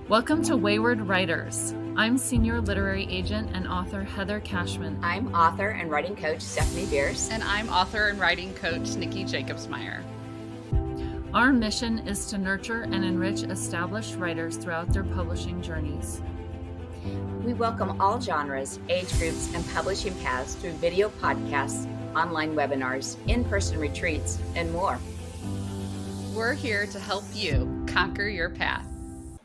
Welcome to Wayward Writers. I'm senior literary agent and author Heather Cashman. I'm author and writing coach Stephanie Bearce. And I'm author and writing coach Nicki Jacobsmeyer. Our mission is to nurture and enrich established writers throughout their publishing journeys. We welcome all genres, age groups, and publishing paths through video podcasts, online webinars, in-person retreats, and more. We're here to help you conquer your path.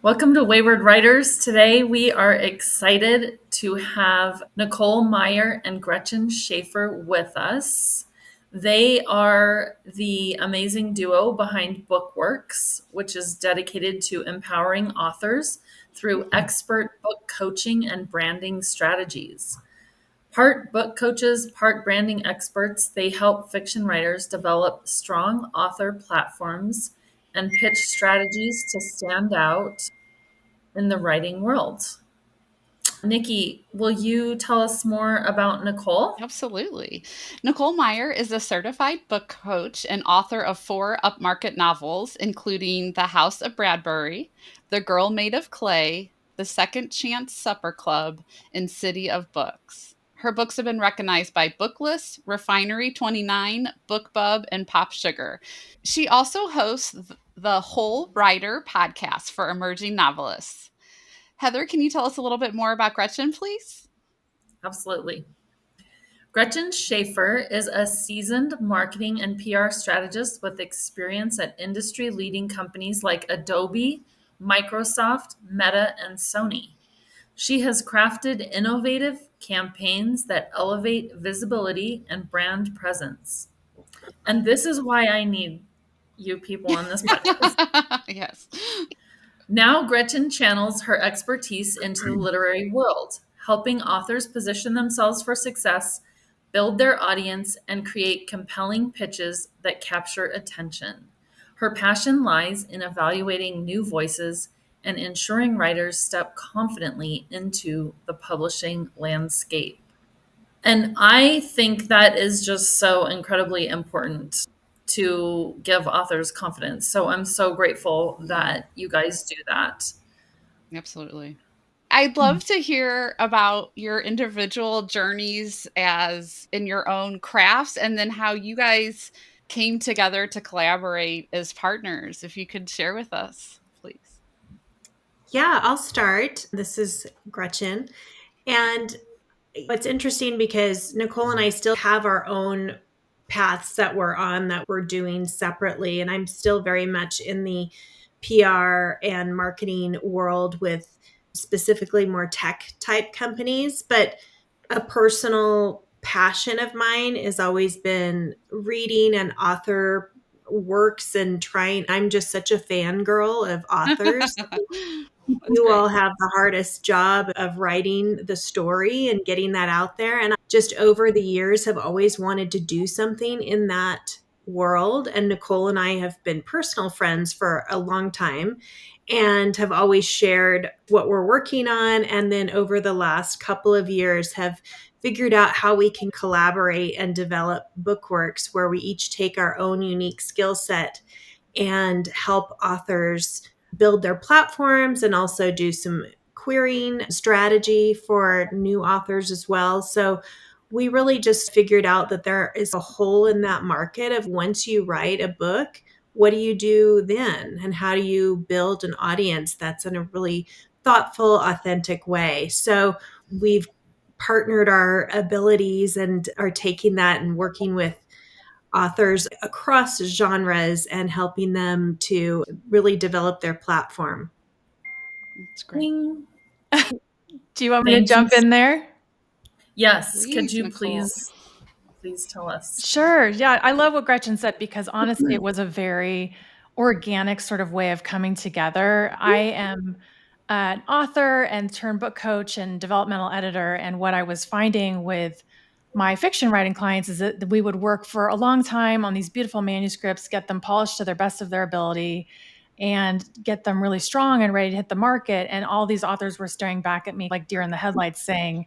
Welcome to Wayward Writers. Today we are excited to have Nicole Meyer and Gretchen Schafer with us. They are the amazing duo behind Bookworks, which is dedicated to empowering authors through expert book coaching and branding strategies. Part book coaches, part branding experts, they help fiction writers develop strong author platforms and pitch strategies to stand out in the writing world. Nicki, will you tell us more about Nicole? Absolutely. Nicole Meyer is a certified book coach and author of 4 upmarket novels, including The House of Bradbury, The Girl Made of Clay, The Second Chance Supper Club, and City of Books. Her books have been recognized by Booklist, Refinery 29, BookBub, and Pop Sugar. She also hosts the Whole Writer podcast for emerging novelists. Heather, can you tell us a little bit more about Gretchen, please? Absolutely. Gretchen Schafer is a seasoned marketing and PR strategist with experience at industry-leading companies like Adobe, Microsoft, Meta, and Sony. She has crafted innovative campaigns that elevate visibility and brand presence. And this is why I need you people on this podcast. Yes. Now, Gretchen channels her expertise into the literary world, helping authors position themselves for success, build their audience, and create compelling pitches that capture attention. Her passion lies in evaluating new voices and ensuring writers step confidently into the publishing landscape. And I think that is just so incredibly important to give authors confidence. So I'm so grateful that you guys do that. Absolutely. I'd love to hear about your individual journeys as in your own crafts and then how you guys came together to collaborate as partners. If you could share with us, please. Yeah, I'll start. This is Gretchen. And it's interesting because Nicole and I still have our own paths that we're on that we're doing separately. And I'm still very much in the PR and marketing world with specifically more tech type companies. But a personal passion of mine has always been reading and author works and trying. I'm just such a fangirl of authors. You all have the hardest job of writing the story and getting that out there. And just over the years have always wanted to do something in that world. And Nicole and I have been personal friends for a long time and have always shared what we're working on. And then over the last couple of years have figured out how we can collaborate and develop bookworks where we each take our own unique skill set and help authors build their platforms and also do some querying strategy for new authors as well. So we really just figured out that there is a hole in that market of once you write a book, what do you do then? And how do you build an audience that's in a really thoughtful, authentic way? So we've partnered our abilities and are taking that and working with authors across genres and helping them to really develop their platform. That's great. Do you want me to jump in there? Yes. Please, Could you Nicole. please tell us? Sure. Yeah. I love what Gretchen said because honestly, it was a very organic sort of way of coming together. I am an author and turned book coach and developmental editor. And what I was finding with my fiction writing clients is that we would work for a long time on these beautiful manuscripts, get them polished to their best of their ability, and get them really strong and ready to hit the market. And all these authors were staring back at me like deer in the headlights saying,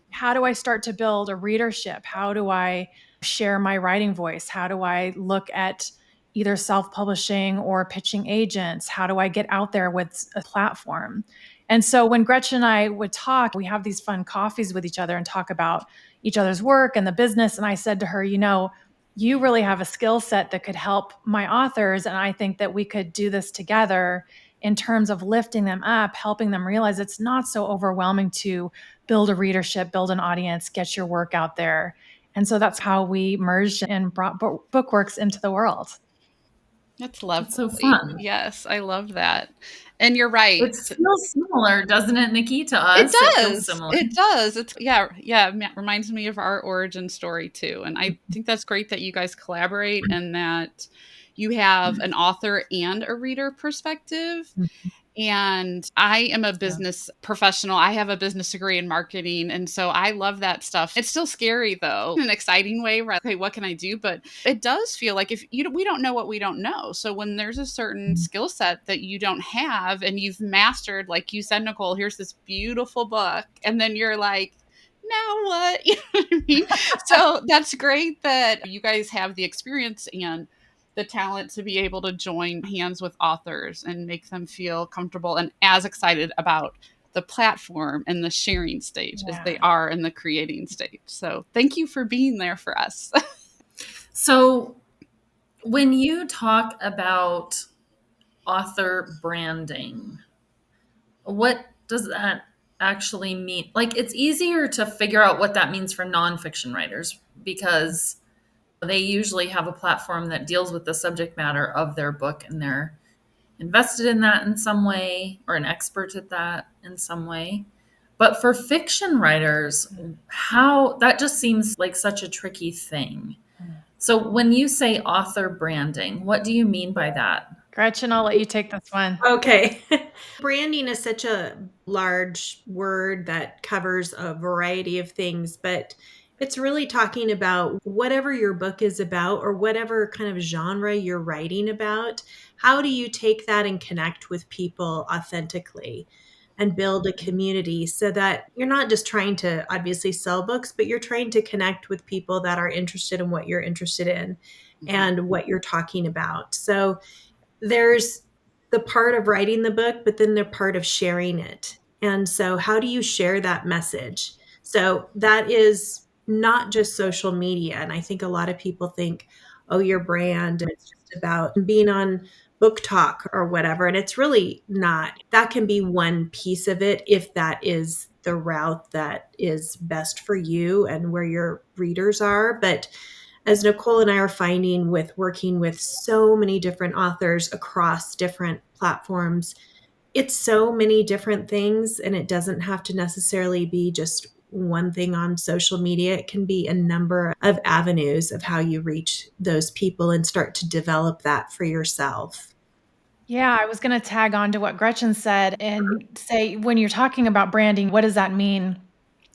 how do I start to build a readership? How do I share my writing voice? How do I look at either self-publishing or pitching agents? How do I get out there with a platform? And so when Gretchen and I would talk, we have these fun coffees with each other and talk about each other's work and the business. And I said to her, you really have a skill set that could help my authors. And I think that we could do this together in terms of lifting them up, helping them realize it's not so overwhelming to build a readership, build an audience, get your work out there. And so that's how we merged and brought Bookworks into the world. That's lovely. It's so fun. Yes, I love that. And you're right. It feels similar, doesn't it, Nicki, to us? It does. Feels similar. It does. It's it reminds me of our origin story too. And I think that's great that you guys collaborate and that you have an author and a reader perspective. And I am a business professional. I have a business degree in marketing. And so I love that stuff. It's still scary though, in an exciting way, right? Okay, what can I do? But it does feel like we don't know what we don't know. So when there's a certain skill set that you don't have and you've mastered, like you said, Nicole, here's this beautiful book. And then you're like, now what? You know what I mean? So that's great that you guys have the experience and the talent to be able to join hands with authors and make them feel comfortable and as excited about the platform and the sharing stage as they are in the creating stage. So thank you for being there for us. So when you talk about author branding, what does that actually mean? Like, it's easier to figure out what that means for nonfiction writers because they usually have a platform that deals with the subject matter of their book and they're invested in that in some way or an expert at that in some way. But for fiction writers, how that just seems like such a tricky thing. So when you say author branding, what do you mean by that? Gretchen, I'll let you take this one. Okay. Branding is such a large word that covers a variety of things, but it's really talking about whatever your book is about or whatever kind of genre you're writing about. How do you take that and connect with people authentically and build a community so that you're not just trying to obviously sell books, but you're trying to connect with people that are interested in what you're interested in and what you're talking about. So there's the part of writing the book, but then the part of sharing it. And so how do you share that message? So that is not just social media. And I think a lot of people think, oh, your brand, and it's just about being on Book Talk or whatever. And it's really not. That can be one piece of it if that is the route that is best for you and where your readers are. But as Nicole and I are finding with working with so many different authors across different platforms, it's so many different things, and it doesn't have to necessarily be just one thing on social media. It can be a number of avenues of how you reach those people and start to develop that for yourself. Yeah, I was going to tag on to what Gretchen said and say, when you're talking about branding, what does that mean?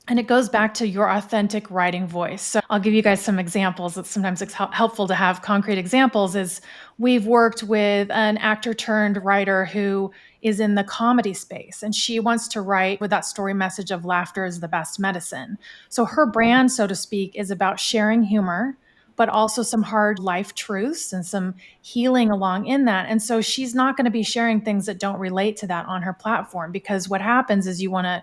And it goes back to your authentic writing voice. So I'll give you guys some examples. It's sometimes helpful to have concrete examples. Is we've worked with an actor turned writer who is in the comedy space, and she wants to write with that story message of laughter is the best medicine. So her brand, so to speak, is about sharing humor, but also some hard life truths and some healing along in that. And so she's not going to be sharing things that don't relate to that on her platform, because what happens is you want to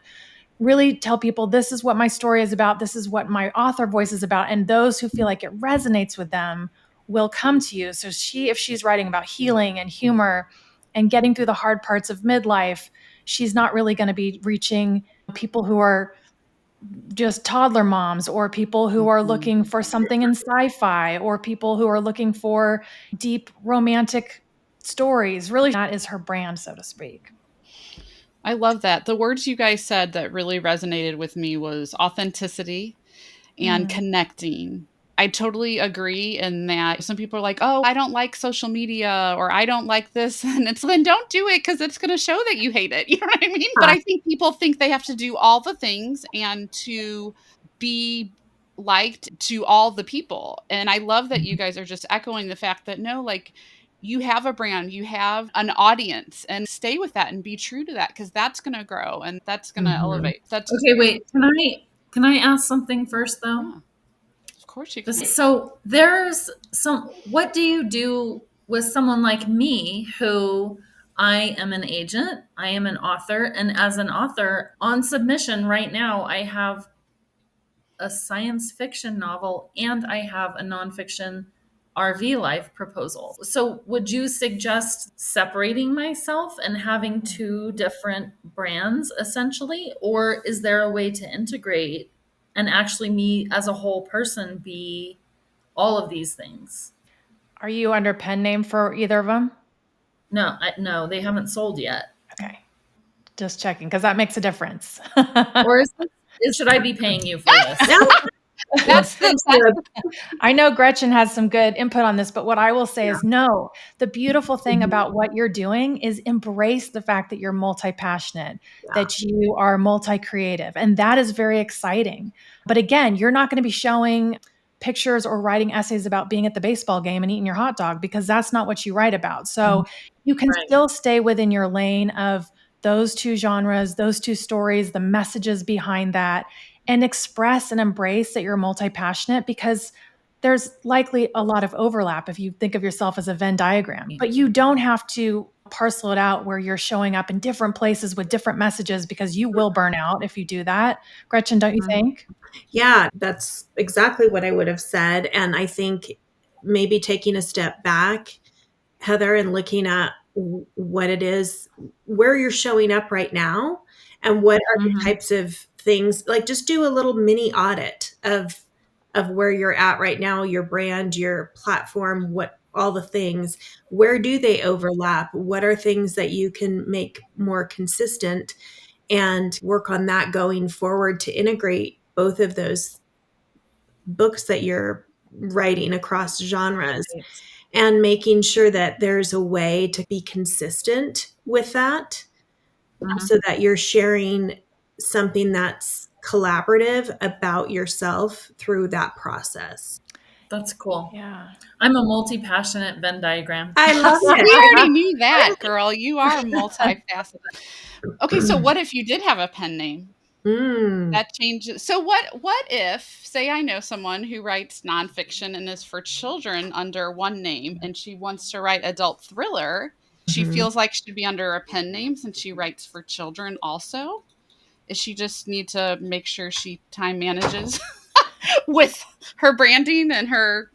really tell people, this is what my story is about. This is what my author voice is about. And those who feel like it resonates with them will come to you. So if she's writing about healing and humor and getting through the hard parts of midlife, she's not really going to be reaching people who are just toddler moms or people who are looking for something in sci-fi or people who are looking for deep romantic stories. Really, that is her brand, so to speak. I love that. The words you guys said that really resonated with me was authenticity and connecting. I totally agree in that some people are like, oh, I don't like social media or I don't like this. And it's then don't do it because it's going to show that you hate it. You know what I mean? But I think people think they have to do all the things and to be liked to all the people. And I love that you guys are just echoing the fact that no, like you have a brand, you have an audience, and stay with that and be true to that because that's going to grow and that's going to elevate. That's Okay, wait. Can I ask something first though? yeah. Of course you can. So there's some, what do you do with someone like me who I am an agent, I am an author, and as an author on submission right now, I have a science fiction novel and I have a nonfiction RV life proposal. So, would you suggest separating myself and having two different brands essentially? Or is there a way to integrate and actually me as a whole person be all of these things? Are you under pen name for either of them? No, they haven't sold yet. Okay. Just checking, because that makes a difference. Or should I be paying you for this? That's I know Gretchen has some good input on this, but what I will say is no. The beautiful thing about what you're doing is embrace the fact that you're multi-passionate, that you are multi-creative, and that is very exciting. But again, you're not going to be showing pictures or writing essays about being at the baseball game and eating your hot dog because that's not what you write about. So you can Right. still stay within your lane of those two genres, those two stories, the messages behind that, and express and embrace that you're multi-passionate, because there's likely a lot of overlap if you think of yourself as a Venn diagram, but you don't have to parcel it out where you're showing up in different places with different messages, because you will burn out if you do that. Gretchen, don't you think? Yeah, that's exactly what I would have said. And I think maybe taking a step back, Heather, and looking at what it is, where you're showing up right now, and what are the types of things, like just do a little mini audit of where you're at right now, your brand, your platform, what all the things, where do they overlap? What are things that you can make more consistent and work on that going forward to integrate both of those books that you're writing across genres, and making sure that there's a way to be consistent with that so that you're sharing something that's collaborative about yourself through that process. That's cool. Yeah. I'm a multi-passionate Venn diagram. I love we it. already knew that, girl. You are multifaceted. Okay, so what if you did have a pen name? Mm. That changes. So what if, say I know someone who writes nonfiction and is for children under one name, and she wants to write adult thriller. She feels like she should be under a pen name since she writes for children also. Is she just need to make sure she time manages with her branding and her...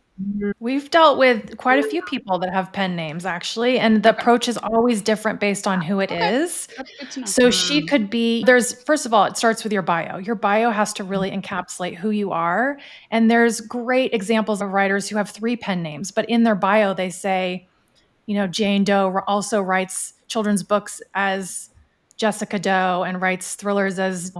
We've dealt with quite a few people that have pen names, actually, and the approach is always different based on who it is. That's good to know. So she could be, first of all, it starts with your bio. Your bio has to really encapsulate who you are. And there's great examples of writers who have 3 pen names, but in their bio, they say, Jane Doe also writes children's books as Jessica Doe and writes thrillers as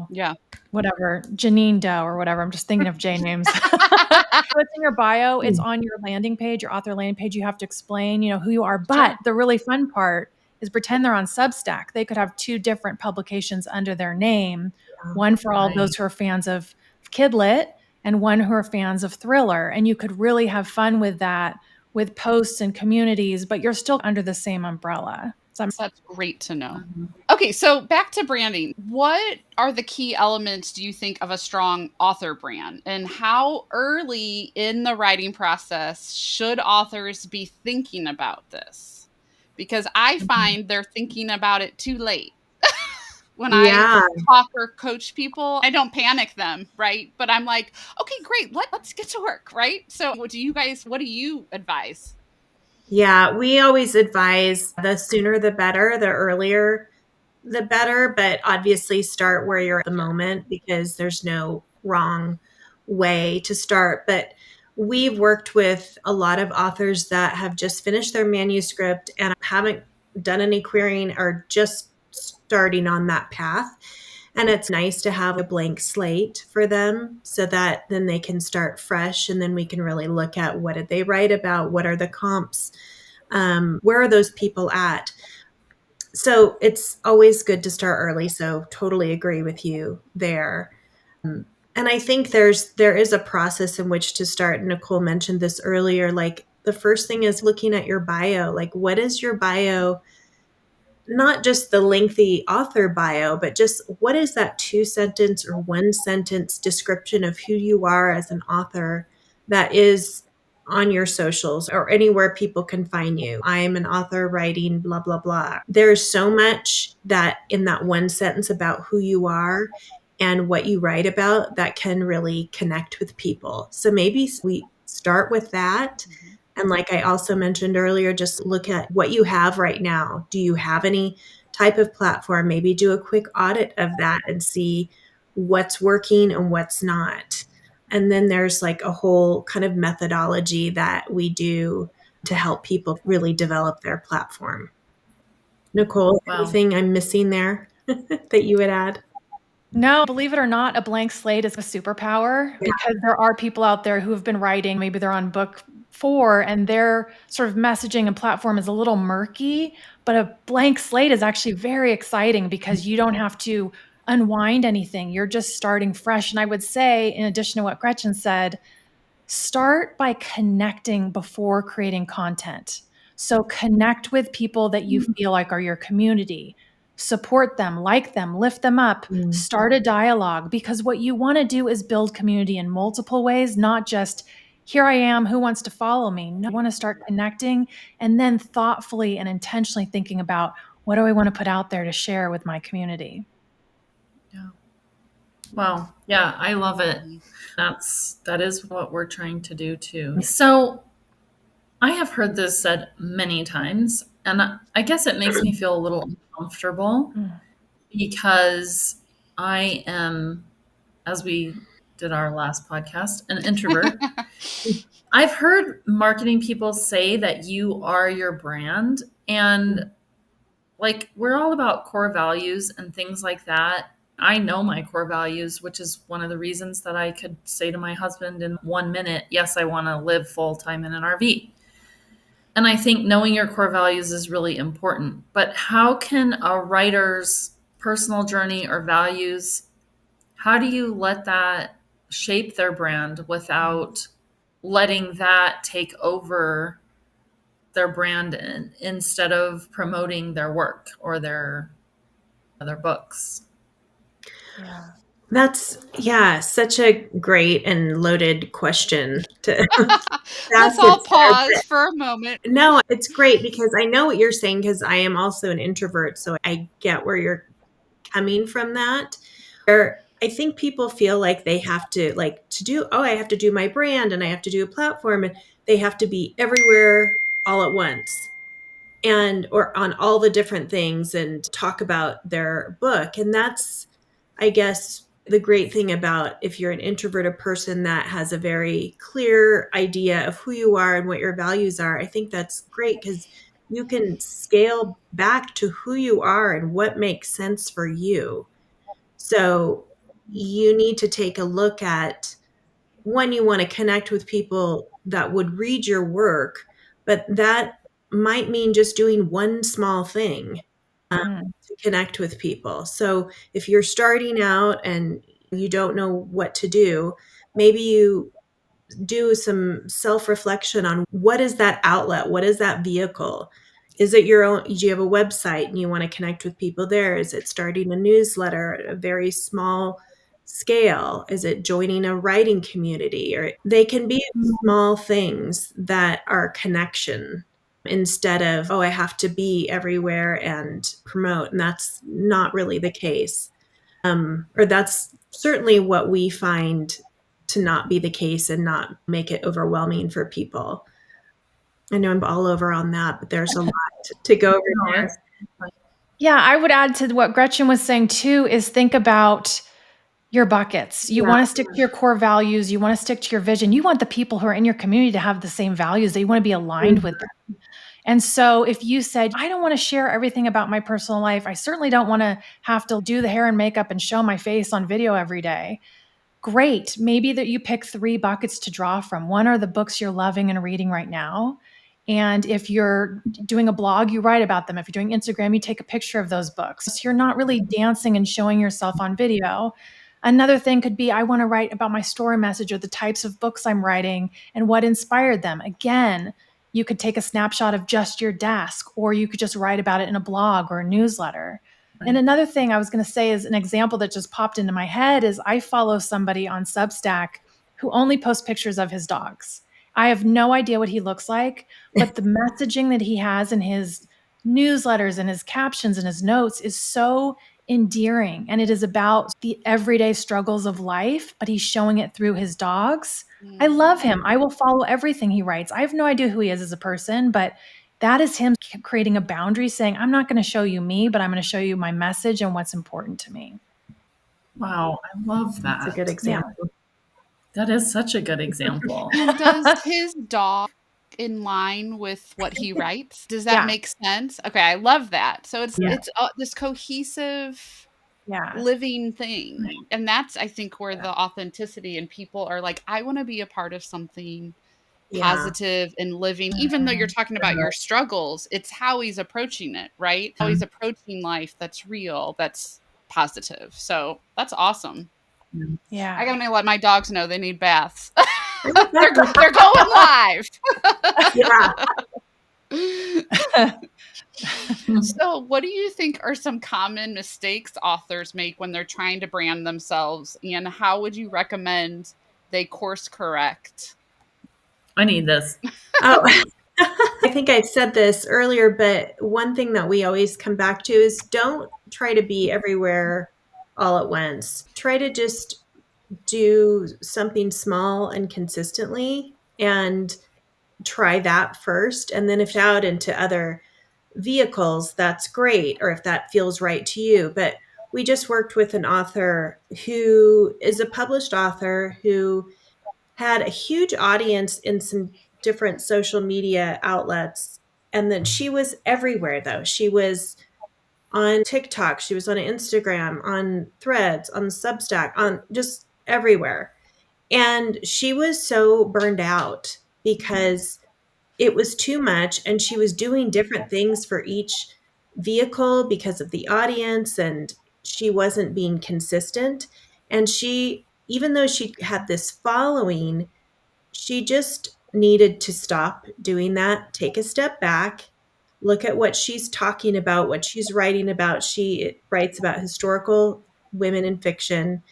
whatever, Janine Doe or whatever. I'm just thinking of J names. So it's in your bio. It's on your landing page, your author landing page. You have to explain, who you are. But the really fun part is pretend they're on Substack. They could have 2 different publications under their name, one for all those who are fans of Kidlit and one who are fans of thriller. And you could really have fun with that, with posts and communities, but you're still under the same umbrella. So that's great to know. Okay, so back to branding. What are the key elements, do you think, of a strong author brand? And how early in the writing process should authors be thinking about this? Because I find they're thinking about it too late. When I talk or coach people, I don't panic them, right? But I'm like, okay, great, let's get to work, right? So what do you advise? Yeah, we always advise the sooner the better, the earlier the better, but obviously start where you're at the moment, because there's no wrong way to start. But we've worked with a lot of authors that have just finished their manuscript and haven't done any querying, or just starting on that path. And it's nice to have a blank slate for them so that then they can start fresh, and then we can really look at what did they write about, what are the comps, where are those people at. So it's always good to start early. So totally agree with you there. And I think there is a process in which to start. Nicole mentioned this earlier. Like, the first thing is looking at your bio. Like, what is your bio? Not just the lengthy author bio, but just what is that 2-sentence or 1-sentence description of who you are as an author that is on your socials or anywhere people can find you. I am an author writing blah, blah, blah. There's so much that in that one sentence about who you are and what you write about that can really connect with people. So maybe we start with that. Mm-hmm. And like I also mentioned earlier, just look at what you have right now. Do you have any type of platform? Maybe do a quick audit of that and see what's working and what's not. And then there's like a whole kind of methodology that we do to help people really develop their platform. Nicole, Wow. anything I'm missing there that you would add? No, believe it or not, a blank slate is a superpower because there are people out there who have been writing, maybe they're on book 4 and their sort of messaging and platform is a little murky, but a blank slate is actually very exciting because you don't have to unwind anything. You're just starting fresh. And I would say, in addition to what Gretchen said, start by connecting before creating content. So connect with people that you feel like are your community. Support them, like them, lift them up, start a dialogue, because what you want to do is build community in multiple ways, not just here I am, who wants to follow me? No, you want to start connecting and then thoughtfully and intentionally thinking about what do I want to put out there to share with my community? Yeah. Wow. Yeah, I love it. Mm-hmm. That is what we're trying to do too. So I have heard this said many times, and I guess it makes me feel a little uncomfortable because I am, as we did our last podcast, an introvert. I've heard marketing people say that you are your brand, and like we're all about core values and things like that. I know my core values, which is one of the reasons that I could say to my husband in 1 minute, yes, I want to live full time in an RV. And I think knowing your core values is really important. But how can a writer's personal journey or values, how do you let that shape their brand without letting that take over their brand instead of promoting their work or their books? Yeah. That's, such a great and loaded question to Let's ask all and start. pause for a moment. No, it's great because I know what you're saying because I am also an introvert. So I get where you're coming from that. Where I think people feel like they have to I have to do my brand and I have to do a platform and they have to be everywhere all at once and or on all the different things and talk about their book. And that's, I guess, the great thing about if you're an introverted person that has a very clear idea of who you are and what your values are. I think that's great because you can scale back to who you are and what makes sense for you. So you need to take a look at when you want to connect with people that would read your work, but that might mean just doing one small thing to connect with people. So if you're starting out and you don't know what to do, maybe you do some self-reflection on what is that outlet? What is that vehicle? Is it your own? Do you have a website and you want to connect with people there? Is it starting a newsletter at a very small scale? Is it joining a writing community? Or they can be small things that are connection instead of, oh, I have to be everywhere and promote. And that's not really the case. Or that's certainly what we find to not be the case and not make it overwhelming for people. I know I'm all over on that, but there's a lot to go over No, there. it's Yeah, I would add to what Gretchen was saying too is think about your buckets. You Yeah. want to stick to your core values. You want to stick to your vision. You want the people who are in your community to have the same values. They want to be aligned with them. And so if you said, I don't want to share everything about my personal life, I certainly don't want to have to do the hair and makeup and show my face on video every day. Great. Maybe that you pick 3 buckets to draw from. One are the books you're loving and reading right now. And if you're doing a blog, you write about them. If you're doing Instagram, you take a picture of those books. So you're not really dancing and showing yourself on video. Another thing could be I want to write about my story message or the types of books I'm writing and what inspired them. Again, you could take a snapshot of just your desk, or you could just write about it in a blog or a newsletter. And another thing I was going to say is an example that just popped into my head is I follow somebody on Substack who only posts pictures of his dogs. I have no idea what he looks like, but the messaging that he has in his newsletters and his captions and his notes is so endearing. And it is about the everyday struggles of life, but he's showing it through his dogs. I love him. I will follow everything he writes. I have no idea who he is as a person, but that is him creating a boundary, saying, I'm not going to show you me, but I'm going to show you my message and what's important to me. Wow, I love that. That's a good example. Yeah. That is such a good example. And does his dog in line with what he writes? Does that make sense? Okay, I love that. So it's this cohesive living thing. And that's, I think, where the authenticity and people are like, I want to be a part of something positive and living, even though you're talking about your struggles, it's how he's approaching it, right? How he's approaching life that's real, that's positive. So that's awesome. Yeah. I'm gonna let my dogs know they need baths. they're going live. So what do you think are some common mistakes authors make when they're trying to brand themselves, and how would you recommend they course correct? I need this. Oh, I think I said this earlier, but one thing that we always come back to is don't try to be everywhere all at once. Try to just do something small and consistently and try that first. And then if out into other vehicles, that's great, or if that feels right to you. But we just worked with an author who is a published author who had a huge audience in some different social media outlets. And then she was everywhere, though. She was on TikTok, she was on Instagram, on Threads, on Substack, on just everywhere. And she was so burned out because it was too much. And she was doing different things for each vehicle because of the audience. And she wasn't being consistent. And she, even though she had this following, she just needed to stop doing that, take a step back, look at what she's talking about, what she's writing about. She writes about historical women in fiction.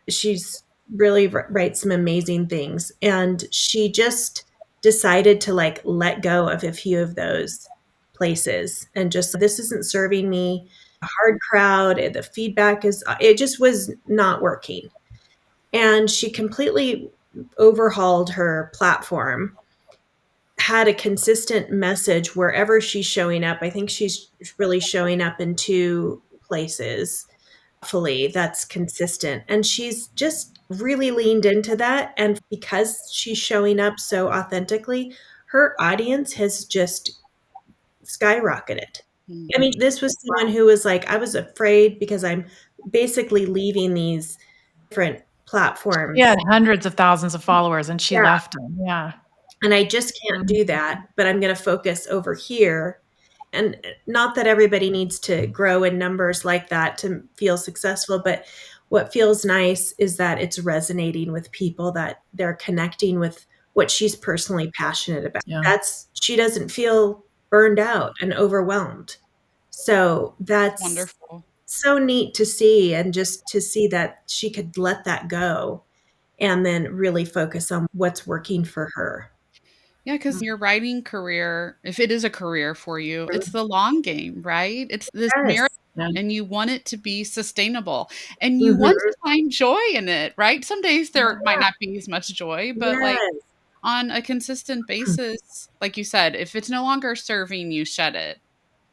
She's really writes some amazing things. And she just decided to like let go of a few of those places and just, this isn't serving me. A hard crowd, the feedback is, it just was not working. And she completely overhauled her platform, had a consistent message wherever she's showing up. I think she's really showing up in two places fully that's consistent. And she's just really leaned into that. And because she's showing up so authentically, her audience has just skyrocketed. I mean, this was someone who was like, I was afraid because I'm basically leaving these different platforms. She had hundreds of thousands of followers and she left them. Yeah. And I just can't do that, but I'm going to focus over here. And not that everybody needs to grow in numbers like that to feel successful, but what feels nice is that it's resonating with people, that they're connecting with what she's personally passionate about. Yeah. She doesn't feel burned out and overwhelmed. So that's wonderful. So neat to see, and just to see that she could let that go and then really focus on what's working for her. Yeah, because your writing career, if it is a career for you, it's the long game, right? It's this marathon, and you want it to be sustainable, and you want to find joy in it, right? Some days there might not be as much joy, but like on a consistent basis, like you said, if it's no longer serving you, shed it.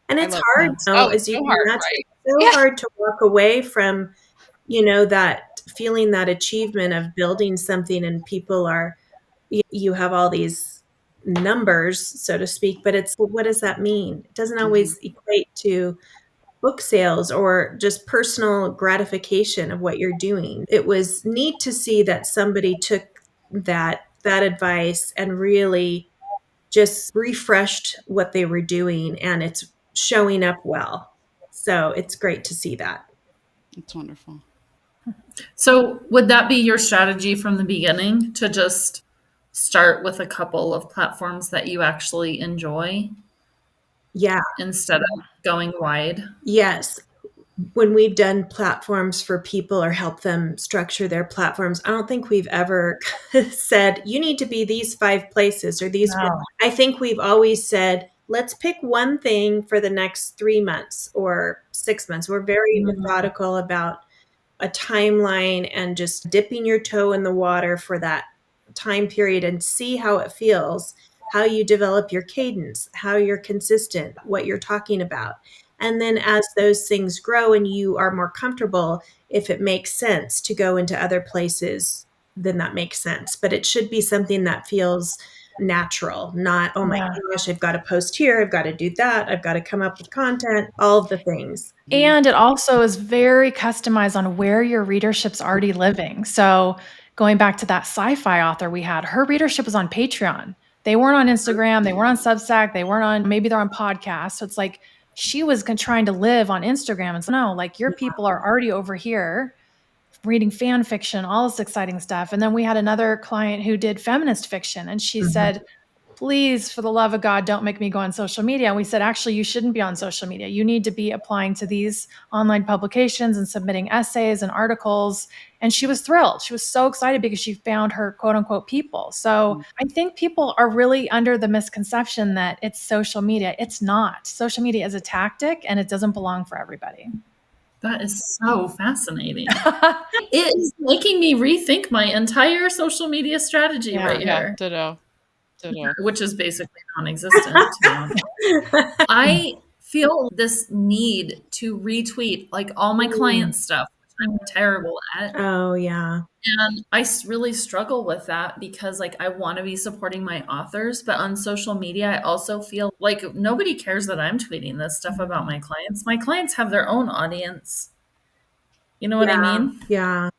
And it's hard, as you can imagine. It's so hard to walk away from, that feeling, that achievement of building something, and people are, you have all these numbers, so to speak, but it's, well, what does that mean? It doesn't always equate to book sales or just personal gratification of what you're doing. It was neat to see that somebody took that advice and really just refreshed what they were doing, and it's showing up well. So it's great to see that. It's wonderful. So would that be your strategy from the beginning, to just start with a couple of platforms that you actually enjoy? Yeah. Instead of going wide? Yes. when we've done platforms for people or help them structure their platforms, I don't think we've ever said, you need to be these 5 places or these. No. I think we've always said, let's pick one thing for the next 3 months or 6 months. We're very methodical about a timeline and just dipping your toe in the water for that time period and see how it feels, how you develop your cadence, how you're consistent, what you're talking about. And then as those things grow and you are more comfortable, if it makes sense to go into other places, then that makes sense. But it should be something that feels natural, not, oh my Yeah. gosh, I've got to post here, I've got to do that, I've got to come up with content, all of the things. And it also is very customized on where your readership's already living. So going back to that sci-fi author we had, her readership was on Patreon. They weren't on Instagram, they weren't on Substack, they weren't on, maybe they're on podcasts. So it's like she was trying to live on Instagram. And so no, like your people are already over here reading fan fiction, all this exciting stuff. And then we had another client who did feminist fiction, and she said, please, for the love of God, don't make me go on social media. And we said, actually, you shouldn't be on social media. You need to be applying to these online publications and submitting essays and articles. And she was thrilled. She was so excited because she found her quote unquote people. So I think people are really under the misconception that it's social media. It's not. Social media is a tactic and it doesn't belong for everybody. That is so fascinating. It is making me rethink my entire social media strategy right here. Ditto. Which is basically non-existent, to be honest. I feel this need to retweet like all my client stuff, which I'm terrible at. Oh, yeah. And I really struggle with that because like I want to be supporting my authors, but on social media, I also feel like nobody cares that I'm tweeting this stuff about my clients. My clients have their own audience. You know what I mean? Yeah.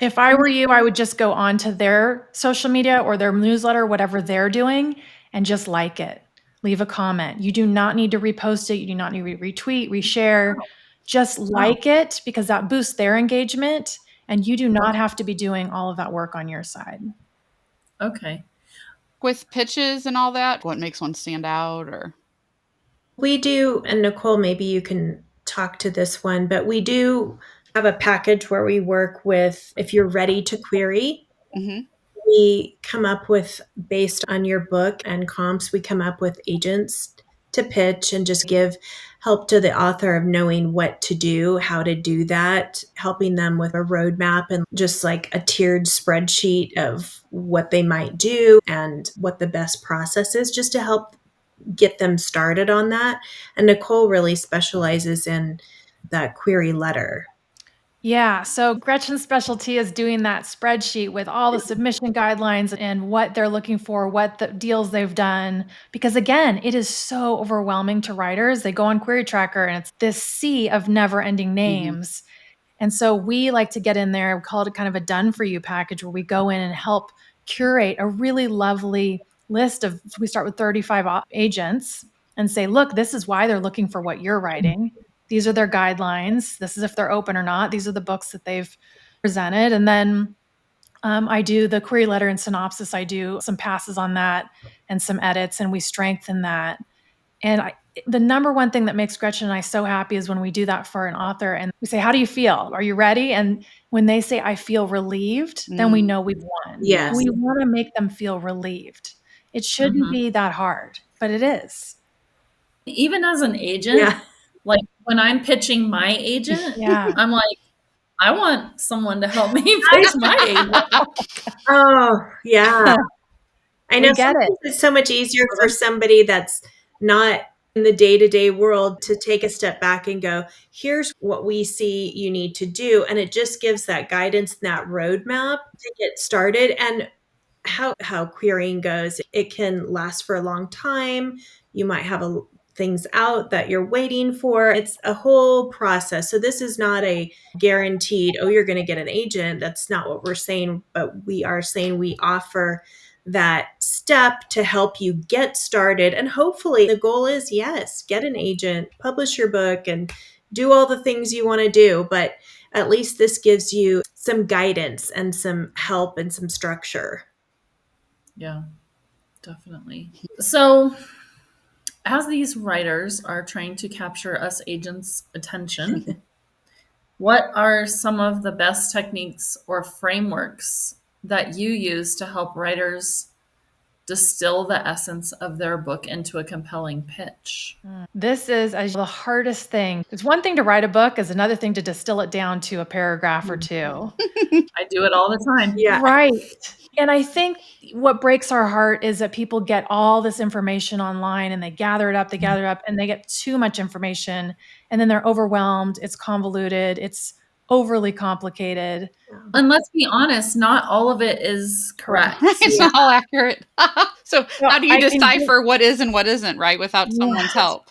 If I were you, I would just go on to their social media or their newsletter, whatever they're doing, and just like it. Leave a comment. You do not need to repost it. You do not need to retweet, reshare. Just like it because that boosts their engagement, and you do not have to be doing all of that work on your side. Okay. With pitches and all that, what makes one stand out? Or We do, and Nicole, maybe you can talk to this one, but we do have a package where we work with, if you're ready to query, we come up with, based on your book and comps, we come up with agents to pitch and just give help to the author of knowing what to do, how to do that, helping them with a roadmap and just like a tiered spreadsheet of what they might do and what the best process is, just to help get them started on that. And Nicole really specializes in that query letter. Yeah. So Gretchen's specialty is doing that spreadsheet with all the submission guidelines and what they're looking for, what the deals they've done. Because again, it is so overwhelming to writers. They go on Query Tracker and it's this sea of never ending names. And so we like to get in there, we call it kind of a done for you package where we go in and help curate a really lovely list of, we start with 35 agents and say, look, this is why they're looking for what you're writing. These are their guidelines. This is if they're open or not. These are the books that they've presented. And then I do the query letter and synopsis. I do some passes on that and some edits, and we strengthen that. And the number one thing that makes Gretchen and I so happy is when we do that for an author and we say, how do you feel? Are you ready? And when they say, I feel relieved, then we know we've won. Yes. We want to make them feel relieved. It shouldn't be that hard, but it is. Even as an agent, like when I'm pitching my agent, I'm like, I want someone to help me pitch my agent. Oh, yeah. I know get it. It's so much easier for somebody that's not in the day-to-day world to take a step back and go, here's what we see you need to do. And it just gives that guidance and that roadmap to get started. And how querying goes, it can last for a long time. You might have things out that you're waiting for. It's a whole process. So this is not a guaranteed, oh, you're going to get an agent. That's not what we're saying, but we are saying we offer that step to help you get started. And hopefully the goal is, yes, get an agent, publish your book, and do all the things you want to do. But at least this gives you some guidance and some help and some structure. Yeah, definitely. So as these writers are trying to capture us agents' attention, What are some of the best techniques or frameworks that you use to help writers distill the essence of their book into a compelling pitch? This is the hardest thing. It's one thing to write a book, is another thing to distill it down to a paragraph or two. I do it all the time. Yeah. Right. And I think what breaks our heart is that people get all this information online and they gather it up, and they get too much information and then they're overwhelmed. It's convoluted. It's overly complicated. And let's be honest, not all of it is correct. It's not all accurate. So how do you I can decipher what is and what isn't, right, without someone's help?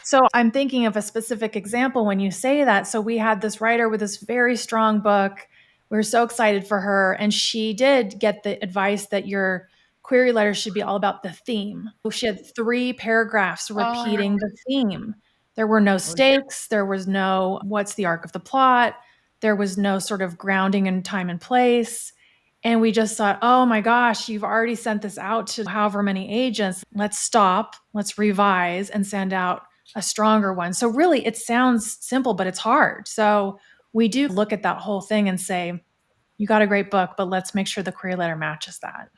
So I'm thinking of a specific example when you say that. So we had this writer with this very strong book. We were so excited for her. And she did get the advice that your query letter should be all about the theme. She had 3 paragraphs repeating the theme. There were no stakes. There was no, what's the arc of the plot? There was no sort of grounding in time and place. And we just thought, oh my gosh, you've already sent this out to however many agents. Let's stop, let's revise and send out a stronger one. So really it sounds simple, but it's hard. So we do look at that whole thing and say, you got a great book, but let's make sure the query letter matches that.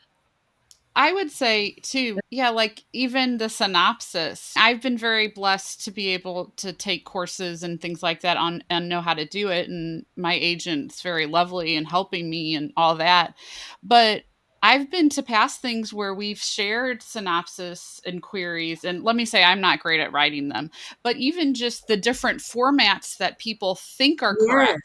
I would say too, yeah, like even the synopsis. I've been very blessed to be able to take courses and things like that on and know how to do it. And my agent's very lovely and helping me and all that. But I've been to past things where we've shared synopsis and queries. And let me say, I'm not great at writing them, but even just the different formats that people think are correct.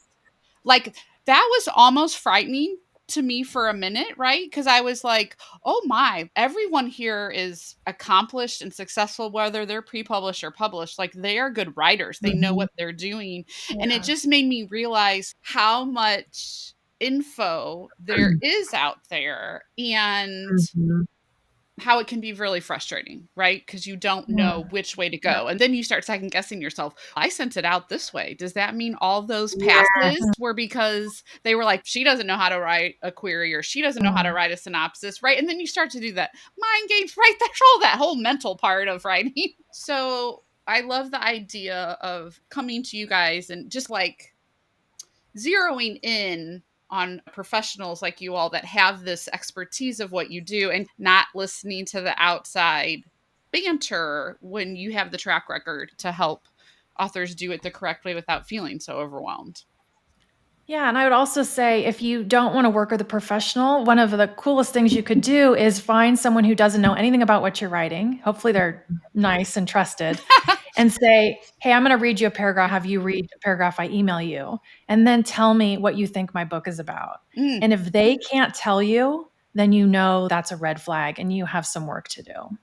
Like that was almost frightening to me for a minute, right? Because I was like, oh my, everyone here is accomplished and successful, whether they're pre-published or published. Like they are good writers. They know what they're doing. And it just made me realize how much info there is out there and how it can be really frustrating, right? Because you don't know which way to go. And then you start second guessing yourself. I sent it out this way. Does that mean all those passes were because they were like, she doesn't know how to write a query or she doesn't know how to write a synopsis, right? And then you start to do that mind games, right? That's all that whole mental part of writing. So I love the idea of coming to you guys and just like zeroing in on professionals like you all that have this expertise of what you do and not listening to the outside banter when you have the track record to help authors do it the correct way without feeling so overwhelmed. Yeah. And I would also say, if you don't want to work with a professional, one of the coolest things you could do is find someone who doesn't know anything about what you're writing. Hopefully they're nice and trusted. And say, hey, I'm going to read you a paragraph, have you read a paragraph I email you, and then tell me what you think my book is about. And if they can't tell you, then you know that's a red flag and you have some work to do.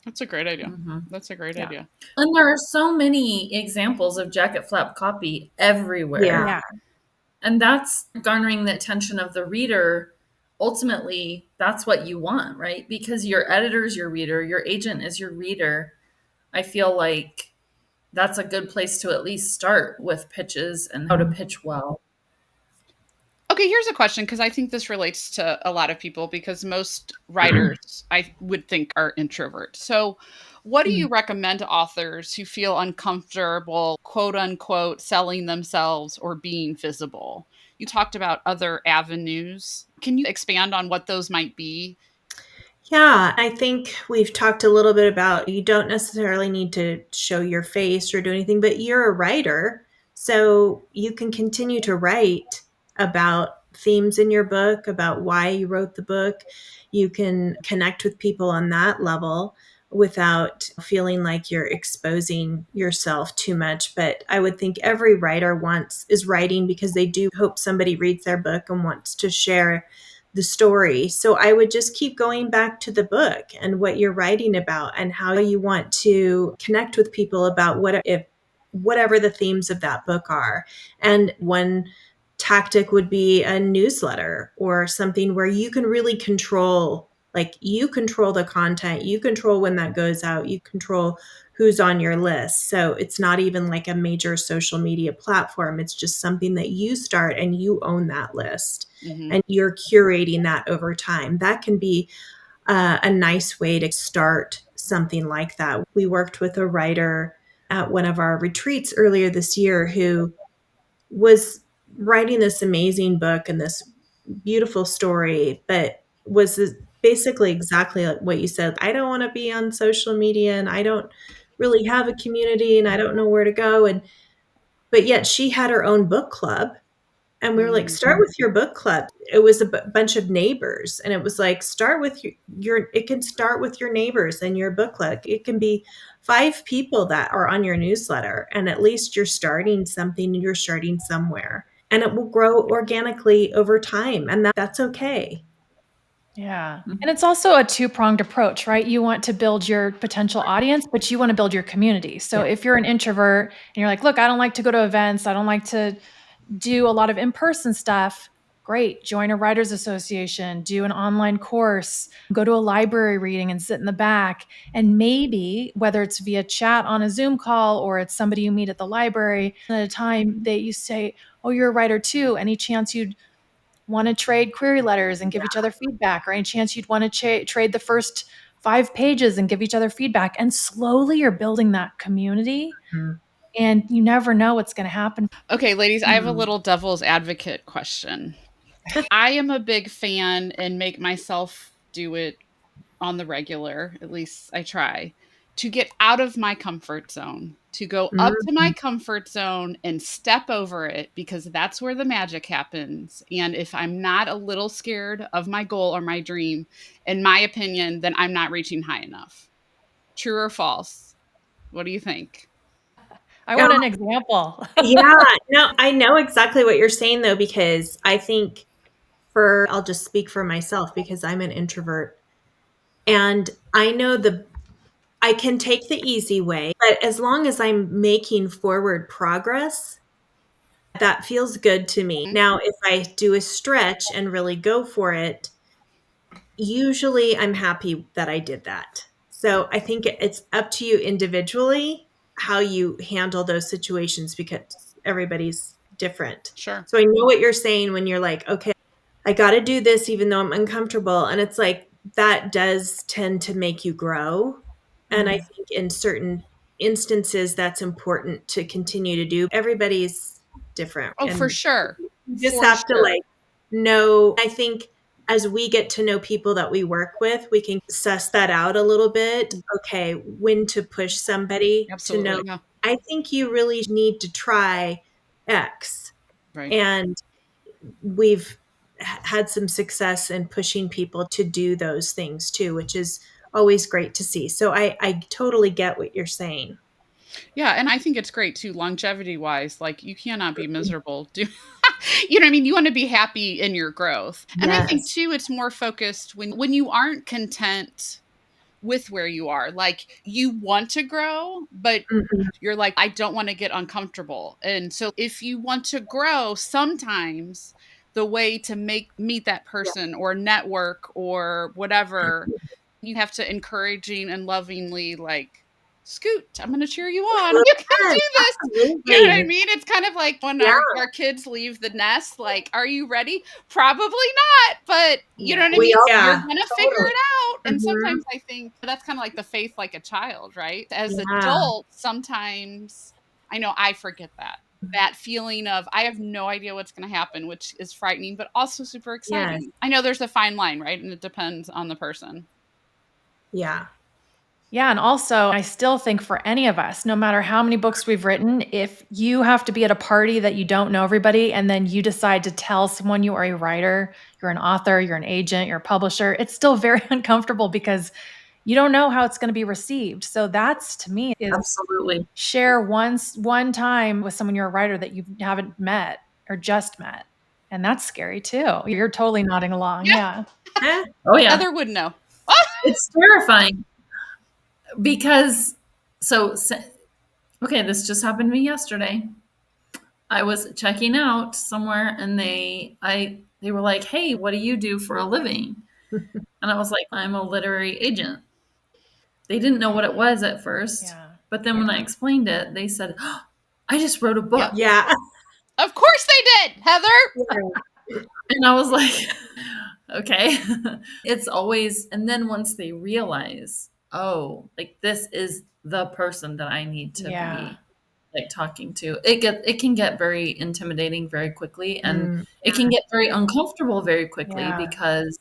That's a great idea. That's a great idea. And there are so many examples of jacket flap copy everywhere. Yeah. And that's garnering the attention of the reader. Ultimately, that's what you want, right? Because your editor is your reader, your agent is your reader. I feel like that's a good place to at least start with pitches and how to pitch well. Okay, here's a question, because I think this relates to a lot of people, because most writers I would think are introverts. So what do you recommend to authors who feel uncomfortable, quote unquote, selling themselves or being visible? You talked about other avenues. Can you expand on what those might be? Yeah, I think we've talked a little bit about you don't necessarily need to show your face or do anything, but you're a writer. So you can continue to write about themes in your book, about why you wrote the book. You can connect with people on that level without feeling like you're exposing yourself too much. But I would think every writer is writing because they do hope somebody reads their book and wants to share the story. So I would just keep going back to the book and what you're writing about and how you want to connect with people about whatever the themes of that book are. And one tactic would be a newsletter or something where you can really control, like you control the content, you control when that goes out, you control who's on your list. So it's not even like a major social media platform. It's just something that you start and you own that list and you're curating that over time. That can be a nice way to start something like that. We worked with a writer at one of our retreats earlier this year who was writing this amazing book and this beautiful story, but was basically exactly like what you said. I don't want to be on social media and I don't really have a community and I don't know where to go. But yet she had her own book club. And we were like, start with your book club. It was a bunch of neighbors. And it was like, start with it can start with your neighbors and your book club. It can be 5 people that are on your newsletter. And at least you're starting something, you're starting somewhere. And it will grow organically over time. And that's okay. Yeah. And it's also a two-pronged approach, right? You want to build your potential audience, but you want to build your community. So if you're an introvert and you're like, look, I don't like to go to events, I don't like to do a lot of in-person stuff, great. Join a writers association, do an online course, go to a library reading and sit in the back. And maybe whether it's via chat on a Zoom call or it's somebody you meet at the library at a time that you say, oh, you're a writer too. Any chance you'd want to trade query letters and give each other feedback, or any chance you'd want to trade the first 5 pages and give each other feedback. And slowly you're building that community. Mhm. And you never know what's going to happen. Okay, ladies, I have a little devil's advocate question. I am a big fan and make myself do it on the regular, at least I try, to get out of my comfort zone, to go up to my comfort zone and step over it because that's where the magic happens. And if I'm not a little scared of my goal or my dream, in my opinion, then I'm not reaching high enough. True or false? What do you think? I want an example. Yeah, no, I know exactly what you're saying though, because I think I'll just speak for myself because I'm an introvert. And I know I can take the easy way, but as long as I'm making forward progress, that feels good to me. Now, if I do a stretch and really go for it, usually I'm happy that I did that. So I think it's up to you individually how you handle those situations because everybody's different. Sure. So I know what you're saying when you're like, okay, I got to do this even though I'm uncomfortable. And it's like that does tend to make you grow. And I think in certain instances, that's important to continue to do. Everybody's different. Oh, for And sure. you just For have to sure. know. I think as we get to know people that we work with, we can suss that out a little bit. Okay, when to push somebody to know, Absolutely. Yeah. I think you really need to try X. Right. And we've had some success in pushing people to do those things too, which is always great to see. So I totally get what you're saying. Yeah, and I think it's great too, longevity wise. Like you cannot be miserable. You know what I mean? You want to be happy in your growth. And I think Yes. too, it's more focused when you aren't content with where you are. Like you want to grow, but Mhm. you're like, I don't want to get uncomfortable. And so if you want to grow, sometimes the way to meet that Yeah. person or network or whatever, you have to encouraging and lovingly like, Scoot, I'm going to cheer you on. You can Yes, do this. You know what I absolutely. mean? It's kind of like when Yeah. our kids leave the nest, like, are you ready? Probably not, but you know Yeah. what I We mean? all, You're yeah, going to figure totally. it out. And Mhm. sometimes I think that's kind of like the faith like a child, right? As Yeah. adults, sometimes I know I forget that feeling of I have no idea what's going to happen, which is frightening, but also super Yes. exciting. I know there's a fine line, right? And it depends on the person. Yeah. Yeah. And also, I still think for any of us, no matter how many books we've written, if you have to be at a party that you don't know everybody, and then you decide to tell someone you are a writer, you're an author, you're an agent, you're a publisher, it's still very uncomfortable because you don't know how it's going to be received. So that's to me is Absolutely. share one time with someone you're a writer that you haven't met or just met. And that's scary too. You're totally nodding along. Yeah, Yeah. Eh, Oh, yeah. Heather would know. It's terrifying because, okay, this just happened to me yesterday. I was checking out somewhere and they were like, "Hey, what do you do for a living?" And I was like, "I'm a literary agent." They didn't know what it was at first, Yeah. but then when I explained it, they said, "Oh, I just wrote a Yep. book." yeah. Of course they did, Heather. And I was like, "Okay." It's always, and then once they realize, "Oh, like this is the person that I need to Yeah. be." like talking to. It can get very intimidating very quickly, and it can get very uncomfortable very quickly Yeah. because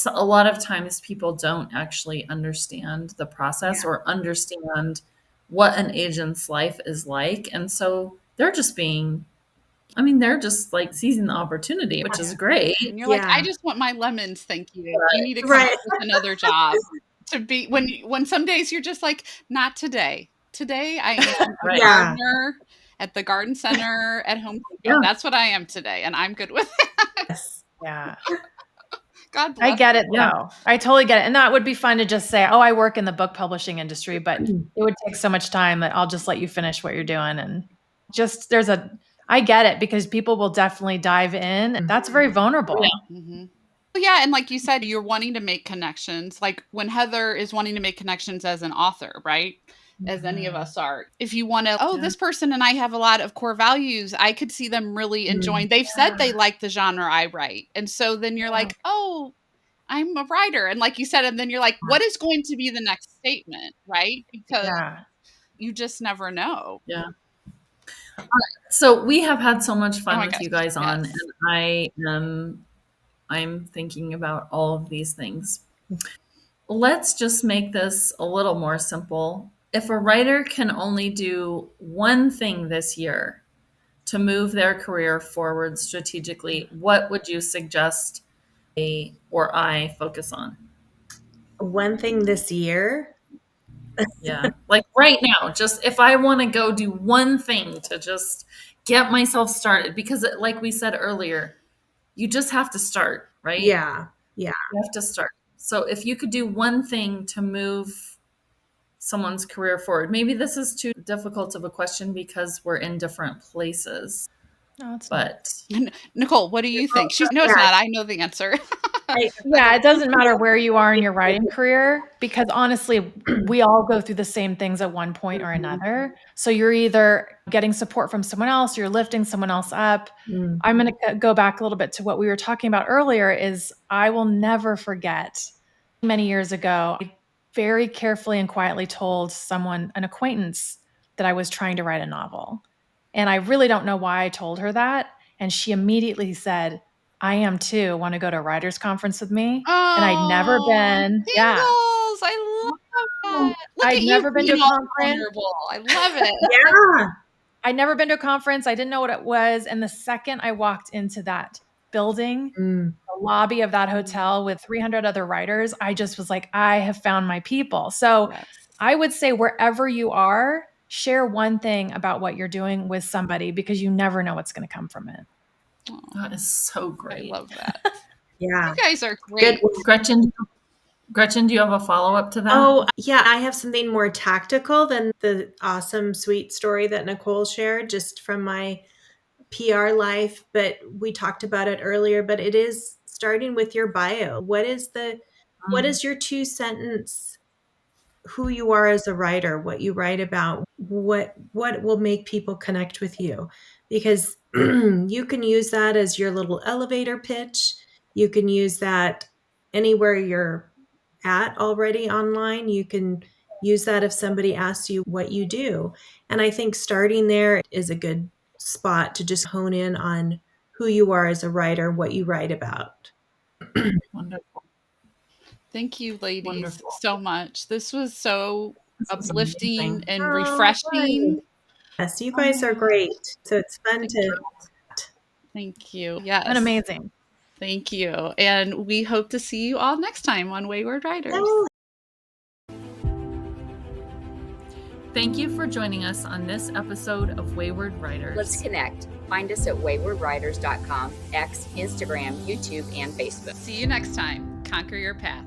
a lot of times people don't actually understand the process or understand what an agent's life is like. And so they're just they're just like seizing the opportunity, which is great. And you're like, I just want my lemons, thank you. You need to come Right. up with another job to be when some days you're just like, not today. Today I am a Right. gardener at the garden center at Home Depot. Yeah. That's what I am today, and I'm good with it. Yes. Yeah. God bless. I get it Yeah. though. I totally get it. And that would be fun to just say, oh, I work in the book publishing industry, but it would take so much time that I'll just let you finish what you're doing. And just I get it because people will definitely dive in. That's very vulnerable. Mm-hmm. Yeah, and like you said, you're wanting to make connections. Like when Heather is wanting to make connections as an author, right? As any of us are. If you want to, this person and I have a lot of core values, I could see them really enjoying. They've said they like the genre I write. And so then you're like, oh, I'm a writer. And like you said, and then you're like, what is going to be the next statement, right? Because you just never know. Yeah. All right. So we have had so much fun with gosh, you guys on, and I'm thinking about all of these things. Let's just make this a little more simple. If a writer can only do one thing this year to move their career forward strategically, what would you suggest they or I focus on? One thing this year. Yeah. Like right now, just if I want to go do one thing to just get myself started, because like we said earlier, you just have to start, right? Yeah. Yeah. You have to start. So if you could do one thing to move someone's career forward, maybe this is too difficult of a question because we're in different places. No, it's But Nicole, what do you think? No, it's not. I know the answer. Yeah, it doesn't matter where you are in your writing career because honestly, we all go through the same things at one point or another. So you're either getting support from someone else, you're lifting someone else up. I'm going to go back a little bit to what we were talking about earlier is I will never forget many years ago, I very carefully and quietly told someone, an acquaintance, that I was trying to write a novel. And I really don't know why I told her that. And she immediately said, I am too. Want to go to a writer's conference with me? And I'd never been. Tingles. I love that. Look I'd at never you been to being a all conference. vulnerable. I love it. Yeah. I'd never been to a conference. I didn't know what it was. And the second I walked into that building, the lobby of that hotel with 300 other writers, I just was like, I have found my people. So I would say wherever you are, share one thing about what you're doing with somebody because you never know what's going to come from it. that is so great. I love that. Yeah. You guys are great. Gretchen, do you have a follow-up to that? Oh, yeah. I have something more tactical than the awesome, sweet story that Nicole shared just from my PR life. But we talked about it earlier, but it is starting with your bio. What is your 2-sentence, who you are as a writer, what you write about, what will make people connect with you? Because you can use that as your little elevator pitch. You can use that anywhere you're at already online. You can use that if somebody asks you what you do. And I think starting there is a good spot to just hone in on who you are as a writer, what you write about. Wonderful. Thank you, ladies, Wonderful. so much. This was so uplifting and Oh, refreshing. Yes, you guys are great. So it's fun to. Thank you. Yes. And amazing. Thank you. And we hope to see you all next time on Wayward Writers. Oh. Thank you for joining us on this episode of Wayward Writers. Let's connect. Find us at waywardwriters.com, X, Instagram, YouTube, and Facebook. See you next time. Conquer your path.